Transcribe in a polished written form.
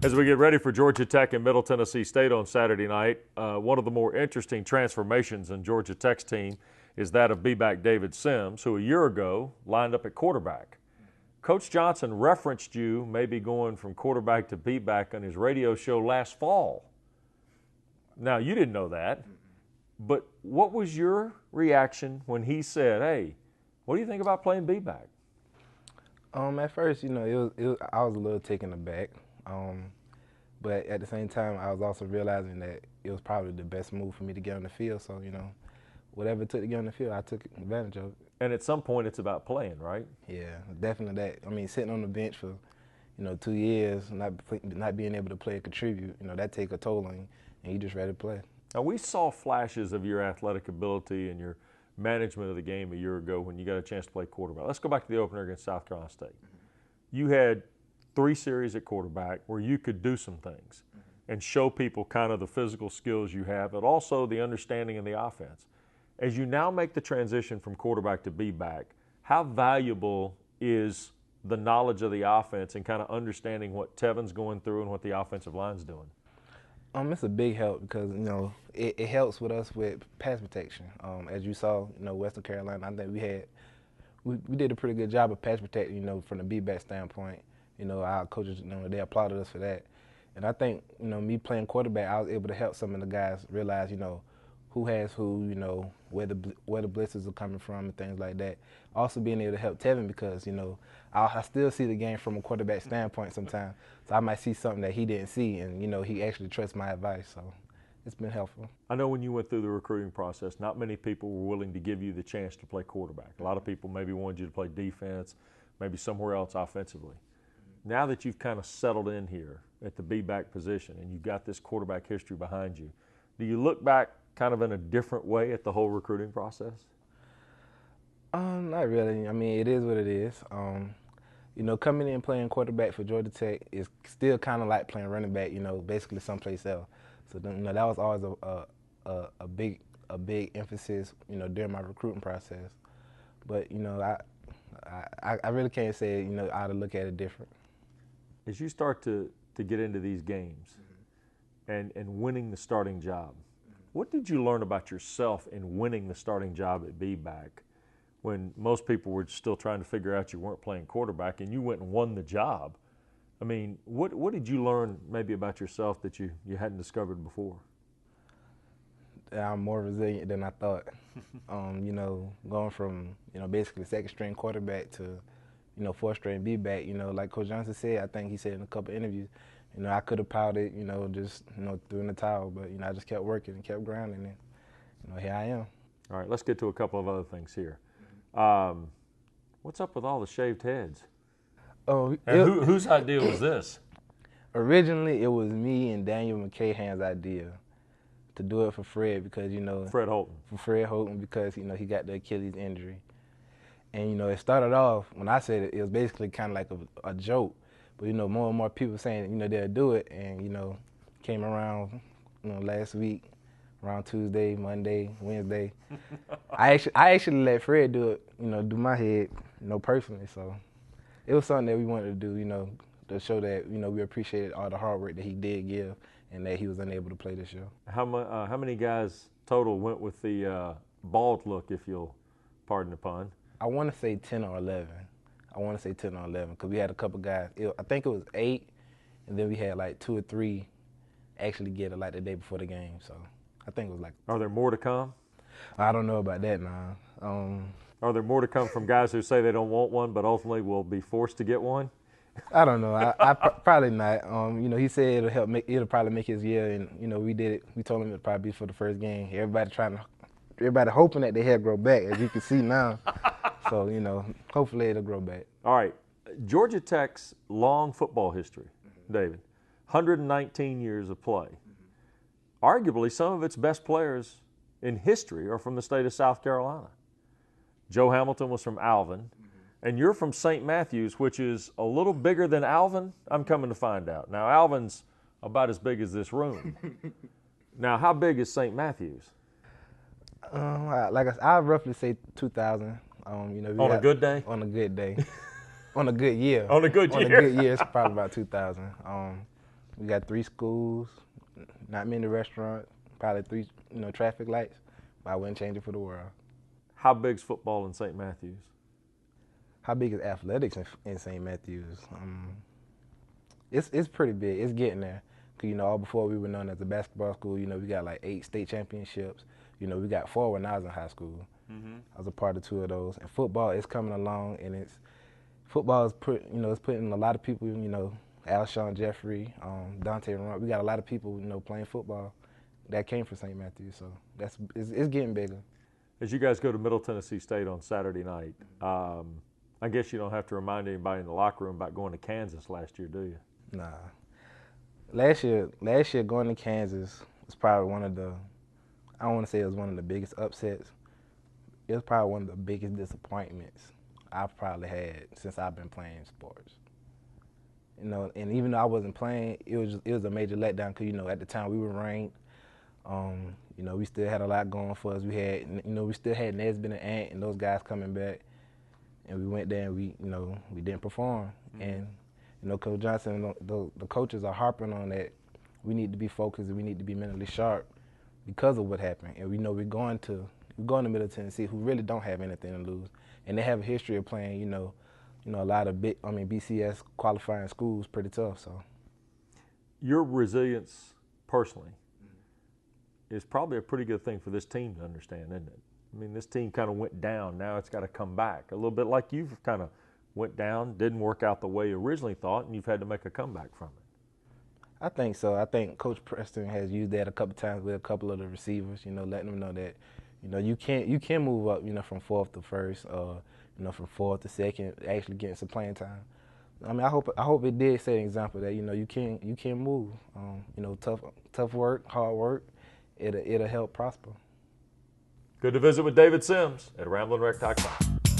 As we get ready for Georgia Tech and Middle Tennessee State on Saturday night, one of the more interesting transformations in Georgia Tech's team is that of Bback David Sims, who a year ago lined up at quarterback. Coach Johnson referenced you maybe going from quarterback to Bback on his radio show last fall. Now, you didn't know that, but what was your reaction when he said, hey, what do you think about playing Bback? At first, I was a little taken aback. But at the same time, I was also realizing that it was probably the best move for me to get on the field. So, whatever it took to get on the field, I took advantage of it. And at some point, it's about playing, right? Yeah, definitely that. I mean, sitting on the bench for, 2 years, not being able to play or contribute, that take a toll on you, and you just ready to play. Now, we saw flashes of your athletic ability and your management of the game a year ago when you got a chance to play quarterback. Let's go back to the opener against South Carolina State. You had 3 series at quarterback where you could do some things and show people kind of the physical skills you have, but also the understanding of the offense. As you now make the transition from quarterback to Bback, how valuable is the knowledge of the offense and kind of understanding what Tevin's going through and what the offensive line's doing? It's a big help because, it helps with us with pass protection. As you saw, Western Carolina, I think we did a pretty good job of pass protecting, from the Bback standpoint. Our coaches, they applauded us for that. And I think, me playing quarterback, I was able to help some of the guys realize, who has who, where the blitzes are coming from and things like that. Also being able to help Tevin because, I still see the game from a quarterback standpoint sometimes. So I might see something that he didn't see and, he actually trusts my advice. So it's been helpful. I know when you went through the recruiting process, not many people were willing to give you the chance to play quarterback. A lot of people maybe wanted you to play defense, maybe somewhere else offensively. Now that you've kind of settled in here at the Bback position and you've got this quarterback history behind you, do you look back kind of in a different way at the whole recruiting process? Not really. I mean, it is what it is. Coming in playing quarterback for Georgia Tech is still kind of like playing running back, basically someplace else. So, that was always a big emphasis, during my recruiting process. But, I really can't say, I ought to look at it different. As you start to get into these games and winning the starting job, what did you learn about yourself in winning the starting job at Bback when most people were still trying to figure out you weren't playing quarterback and you went and won the job? I mean, what did you learn maybe about yourself that you hadn't discovered before? I'm more resilient than I thought. Going from, basically second string quarterback to, fourth string Bback, like Coach Johnson said, I think he said in a couple interviews, I could have pouted, just, threw in the towel, but, I just kept working and kept grinding and, here I am. All right, let's get to a couple of other things here. What's up with all the shaved heads? Oh, whose idea was this? Originally, it was me and Daniel McCahan's idea to do it for Fred because, Fred Holton. For Fred Holton because, he got the Achilles injury. And, it started off, when I said it, it was basically kind of like a joke. But, more and more people saying, they'll do it. And, came around, last week, around Tuesday, Monday, Wednesday. I actually let Fred do it, do my head, personally. So it was something that we wanted to do, to show that, we appreciated all the hard work that he did give and that he was unable to play this year. How many guys total went with the bald look, if you'll pardon the pun? I want to say 10 or 11. Because we had a couple guys. I think it was 8, and then we had like 2 or 3 actually get it like the day before the game. So I think it was like. Are there more to come? I don't know about that now. Are there more to come from guys who say they don't want one but ultimately will be forced to get one? I don't know. I probably not. He said it'll probably make his year, and we did it. We told him it'd probably be for the first game. Everybody hoping that their hair grow back, as you can see now. So, hopefully it'll grow back. All right. Georgia Tech's long football history, David, 119 years of play. Arguably, some of its best players in history are from the state of South Carolina. Joe Hamilton was from Alvin, and you're from St. Matthews, which is a little bigger than Alvin, I'm coming to find out. Now, Alvin's about as big as this room. Now, how big is St. Matthews? Like I roughly say 2,000. On a good day? On a good day. On a good year. On a good year. On a good year, it's probably about 2,000. We got 3 schools, not many restaurants, probably 3, traffic lights. But I wouldn't change it for the world. How big's football in St. Matthews? How big is athletics in St. Matthews? It's pretty big. It's getting there. 'Cause, all before we were known as a basketball school, we got like 8 state championships. We got 4 when I was in high school. Mm-hmm. I was a part of 2 of those. And football is coming along, and football is it's putting a lot of people, Alshon Jeffrey, Dante Runt. We got a lot of people, playing football that came from St. Matthews. So it's getting bigger. As you guys go to Middle Tennessee State on Saturday night, I guess you don't have to remind anybody in the locker room about going to Kansas last year, do you? Nah. Last year going to Kansas was probably I don't want to say it was one of the biggest upsets. It was probably one of the biggest disappointments I've probably had since I've been playing sports. And even though I wasn't playing, it was a major letdown because, at the time we were ranked. We still had a lot going for us. We had, we still had Nesbitt and Ant and those guys coming back. And we went there and we didn't perform. Mm-hmm. And, Coach Johnson, the coaches are harping on that we need to be focused and we need to be mentally sharp because of what happened. And we're going to Middle Tennessee, who really don't have anything to lose. And they have a history of playing, a lot of BCS qualifying schools pretty tough. So your resilience personally is probably a pretty good thing for this team to understand, isn't it? I mean, this team kind of went down. Now it's got to come back a little bit like you've kind of went down, didn't work out the way you originally thought, and you've had to make a comeback from it. I think so. I think Coach Preston has used that a couple times with a couple of the receivers, letting them know that, you can move up, from 4th to 1st, from 4th to 2nd, actually getting some playing time. I mean, I hope it did set an example that, you can move. Tough work, hard work, it'll help prosper. Good to visit with David Sims at RamblingWreck.com.